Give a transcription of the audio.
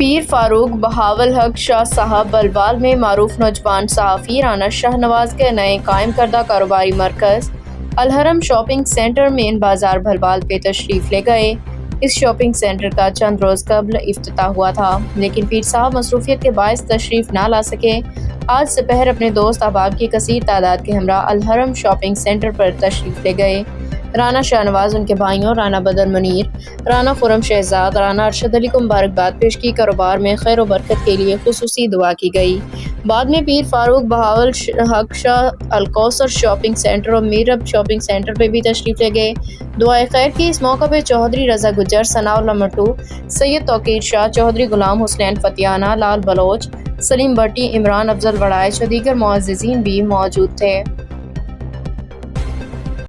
पीर फारूक बहावल हक शाह साहब बलवाल में मारूफ नौजवान सहाफ़ी राना शाहनवाज के नए कायम करदा कारोबारी मरकज़ अलहरम शॉपिंग सेंटर मेन बाजार भलवाल पे तशरीफ़ ले गए। इस शॉपिंग सेंटर का चंद रोज़ कबल इफ्तिताह हुआ था, लेकिन पीर साहब मसरूफियत के बायस तशरीफ़ ना ला सके। आज दोपहर अपने दोस्त अहबाब की कसीर तादाद के हमरा अलहरम शॉपिंग सेंटर पर तशरीफ़ ले गए। राना शाहनवाज, उनके भाइयों राना बदर मुनीर, राना खुरम शहजाद, राना अरशद अली को मुबारकबाद पेश की। कारोबार में खैर व बरकत के लिए खुसूसी दुआ की गई। बाद में पीर फारूक बहावल हक शाह अलकौसर शॉपिंग सेंटर और मीरब शॉपिंग सेंटर पर भी तशरीफ ले गए। दुआए खैर की। इस मौका पर चौधरी रजा गुजर, सनाउल्लाह मट्टू, सैयद तौकीर शाह, चौधरी गुलाम हुसैन फतियाना, लाल बलोच, सलीम भट्टी, इमरान अफजल वड़ाइच और दीगर मुअज़्ज़िज़ीन भी मौजूद थे।